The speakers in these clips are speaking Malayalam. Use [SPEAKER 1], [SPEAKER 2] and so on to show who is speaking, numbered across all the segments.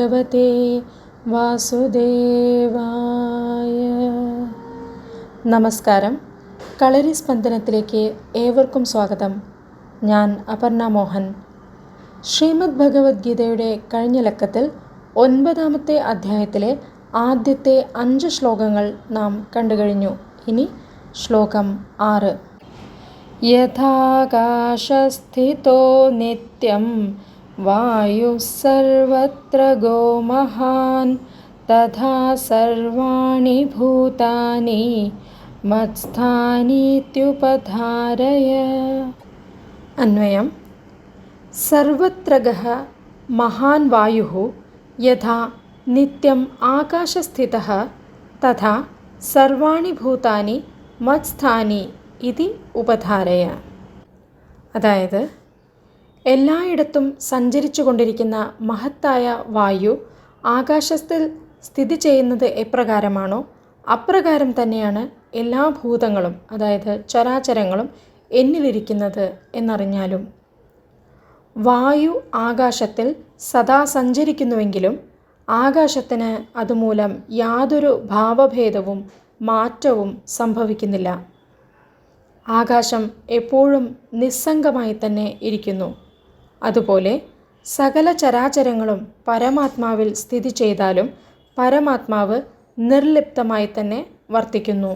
[SPEAKER 1] ഭഗവതേ വാസുദേവായ. നമസ്കാരം. കളരി സ്പന്ദനത്തിലേക്ക് ഏവർക്കും സ്വാഗതം. ഞാൻ അപർണ മോഹൻ. ശ്രീമദ് ഭഗവത്ഗീതയുടെ കഴിഞ്ഞ ലക്കത്തിൽ 9-ാമത്തെ അധ്യായത്തിലെ ആദ്യത്തെ 5 ശ്ലോകങ്ങൾ നാം കണ്ടുകഴിഞ്ഞു. ഇനി ശ്ലോകം 6. യഥാകാശസ്ഥിതോ നിത്യം വായുഃ സർവത്ര ഗോ മഹാൻ തഥാ സർവാണി ഭൂതാനി മത്സ്ഥാനീത്യുപധാരയ. അന്വയം: സർവത്ര ഗഃ മഹാൻ വായുഃ യഥാ നിത്യം ആകാശസ്ഥിതഃ തഥാ സർവാണി ഭൂതാനി മത്സ്ഥാനി ഇതി ഉപധാരയ. അതായത്, എല്ലായിടത്തും സഞ്ചരിച്ചു കൊണ്ടിരിക്കുന്ന മഹത്തായ വായു ആകാശത്തിൽ സ്ഥിതി ചെയ്യുന്നത് എപ്രകാരമാണോ അപ്രകാരം തന്നെയാണ് എല്ലാ ഭൂതങ്ങളും, അതായത് ചരാചരങ്ങളും എന്നിലിരിക്കുന്നത് എന്നറിഞ്ഞാലും. വായു ആകാശത്തിൽ സദാ സഞ്ചരിക്കുന്നുവെങ്കിലും ആകാശത്തിന് അതുമൂലം യാതൊരു ഭാവഭേദവും മാറ്റവും സംഭവിക്കുന്നില്ല. ആകാശം എപ്പോഴും നിസ്സംഗമായി തന്നെ ഇരിക്കുന്നു. അതുപോലെ സകല ചരാചരങ്ങളും പരമാത്മാവിൽ സ്ഥിതി ചെയ്താലും പരമാത്മാവ് നിർലിപ്തമായി തന്നെ വർത്തിക്കുന്നു.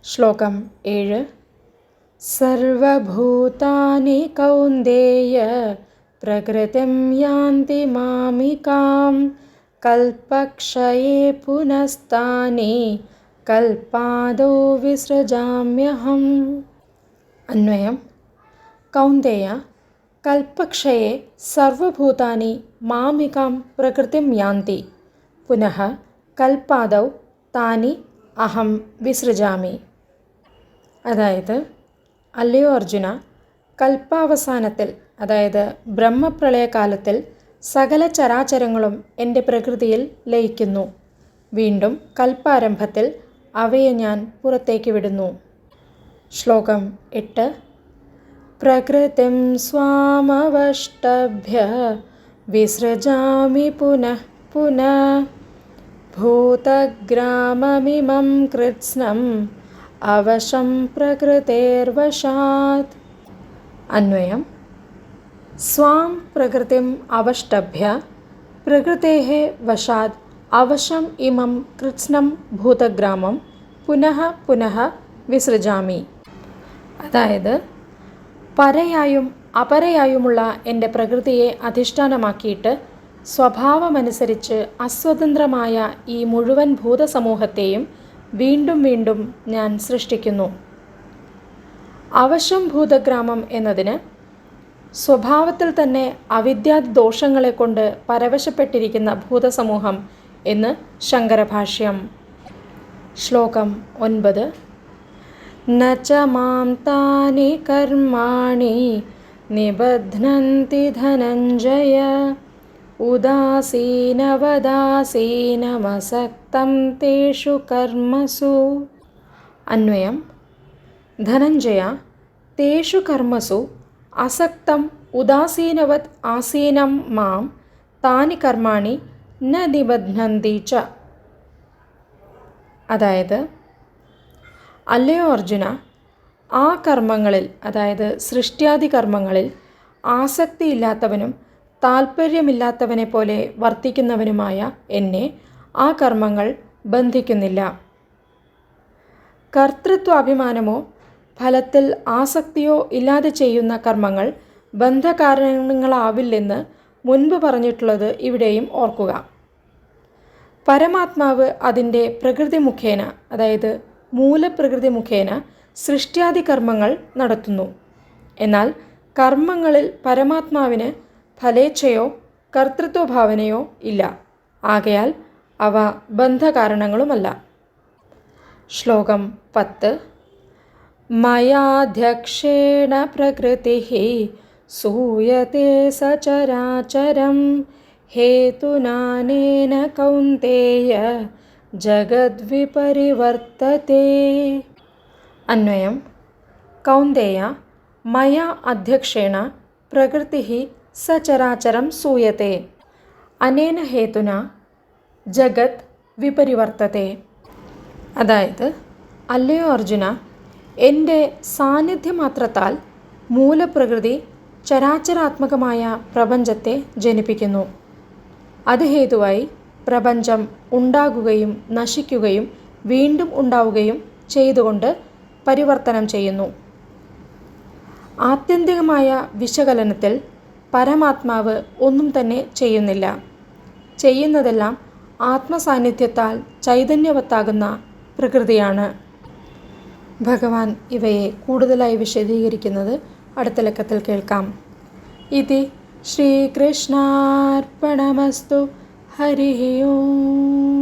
[SPEAKER 1] ശ്ലോകം 7. സർവഭൂതാനി കൗന്ദേയ പ്രകൃതിം യാന്തി മാമികാം കൽപക്ഷയേ പുനസ്താനി കൽപാദോ വിസൃജാമ്യഹം. അന്വയം: കൗന്ദേയ, കൽപക്ഷയെ സർവഭൂതാനി മാമികാം പ്രകൃതിം യാന്തി പുനഃ കൽപാദൗ താനി അഹം വിസൃജാമി. അതായത്, അല്ലയോ അർജുന, കൽപ്പാവസാനത്തിൽ, അതായത് ബ്രഹ്മപ്രളയകാലത്തിൽ സകല ചരാചരങ്ങളും എൻ്റെ പ്രകൃതിയിൽ ലയിക്കുന്നു. വീണ്ടും കൽപ്പാരംഭത്തിൽ അവയെ ഞാൻ പുറത്തേക്ക് വിടുന്നു. ശ്ലോകം 8. പ്രകൃതിം സ്വാമവഷ്ടഭ്യ വിസൃജാമി പുനഃ പുനഃ ഭൂതഗ്രാമമിമം കൃത്സ്നം അവശം പ്രകൃതേർവശാത്. അന്വയം: സ്വാം പ്രകൃതിം അവഷ്ടഭ്യ പ്രകൃതേഃ വശാത് അവശം ഇമം കൃത്സ്നം ഭൂതഗ്രാമം പുനഃ പുനഃ വിസൃജാമി. അതായത്, പരയായും അപരയായുമുള്ള എൻ്റെ പ്രകൃതിയെ അധിഷ്ഠാനമാക്കിയിട്ട് സ്വഭാവമനുസരിച്ച് അസ്വതന്ത്രമായ ഈ മുഴുവൻ ഭൂതസമൂഹത്തെയും വീണ്ടും വീണ്ടും ഞാൻ സൃഷ്ടിക്കുന്നു. അവശം ഭൂതഗ്രാമം എന്നതിന് സ്വഭാവത്തിൽ തന്നെ അവിദ്യാദി ദോഷങ്ങളെ കൊണ്ട് പരവശപ്പെട്ടിരിക്കുന്ന ഭൂതസമൂഹം എന്ന് ശങ്കരഭാഷ്യം. ശ്ലോകം 9. ന ച മാം താനി കർമാണി നിബധ്നന്തി ധനഞ്ജയ ഉദാസീനവദാസീനമസക്തം തേഷു കർമ്മസു. അന്വയം: ധനഞ്ജയ, തേഷു കർമ്മസു അസക്തം ഉദാസീനവത് ആസീനം മാം താനി കർമാണി ന നിബധ്നന്തി ച. അതായത്, അല്ലയോ അർജുന, ആ കർമ്മങ്ങളിൽ, അതായത് സൃഷ്ട്യാദി കർമ്മങ്ങളിൽ ആസക്തിയില്ലാത്തവനും താൽപ്പര്യമില്ലാത്തവനെ പോലെ വർത്തിക്കുന്നവനുമായ എന്നെ ആ കർമ്മങ്ങൾ ബന്ധിക്കുന്നില്ല. കർത്തൃത്വാഭിമാനമോ ഫലത്തിൽ ആസക്തിയോ ഇല്ലാതെ ചെയ്യുന്ന കർമ്മങ്ങൾ ബന്ധകാരണങ്ങളാവില്ലെന്ന് മുൻപ് പറഞ്ഞിട്ടുള്ളത് ഇവിടെയും ഓർക്കുക. പരമാത്മാവ് അതിൻ്റെ പ്രകൃതി മുഖേന, അതായത് മൂലപ്രകൃതി മുഖേന സൃഷ്ട്യാദി കർമ്മങ്ങൾ നടത്തുന്നു. എന്നാൽ കർമ്മങ്ങളിൽ പരമാത്മാവിന് ഫലേച്ഛയോ കർത്തൃത്വഭാവനയോ ഇല്ല. ആകയാൽ അവ ബന്ധകാരണങ്ങളുമല്ല. ശ്ലോകം 10. മയാധ്യക്ഷേണ പ്രകൃതിഃ സൂയത്തെ സചരാചരം ഹേതുനാനേന കൗന്ദേയ ജഗദ്വിപരിവർത്തതേ. അന്വയം: കൗന്ദേയ, മയാ അധ്യക്ഷേണ പ്രകൃതിഃ സചരാചരം സൂയത്തെ. അനേന ഹേതുന ജഗത് വിപരിവർത്തത്തെ. അതായത്, അല്ലയോ അർജുന, എൻ്റെ സാന്നിധ്യമാത്രത്താൽ മൂലപ്രകൃതി ചരാചരാത്മകമായ പ്രപഞ്ചത്തെ ജനിപ്പിക്കുന്നു. അത് ഹേതുവായി പ്രപഞ്ചം ഉണ്ടാകുകയും നശിക്കുകയും വീണ്ടും ഉണ്ടാവുകയും ചെയ്തുകൊണ്ട് പരിവർത്തനം ചെയ്യുന്നു. ആത്യന്തികമായ വിശകലനത്തിൽ പരമാത്മാവ് ഒന്നും തന്നെ ചെയ്യുന്നില്ല. ചെയ്യുന്നതെല്ലാം ആത്മസാന്നിധ്യത്താൽ ചൈതന്യവത്താകുന്ന പ്രകൃതിയാണ്. ഭഗവാൻ ഇവയെ കൂടുതലായി വിശദീകരിക്കുന്നത് അടുത്ത ലക്കത്തിൽ കേൾക്കാം. ഇതി ശ്രീകൃഷ്ണാർപ്പണമസ്തു. ഹരി ഓം.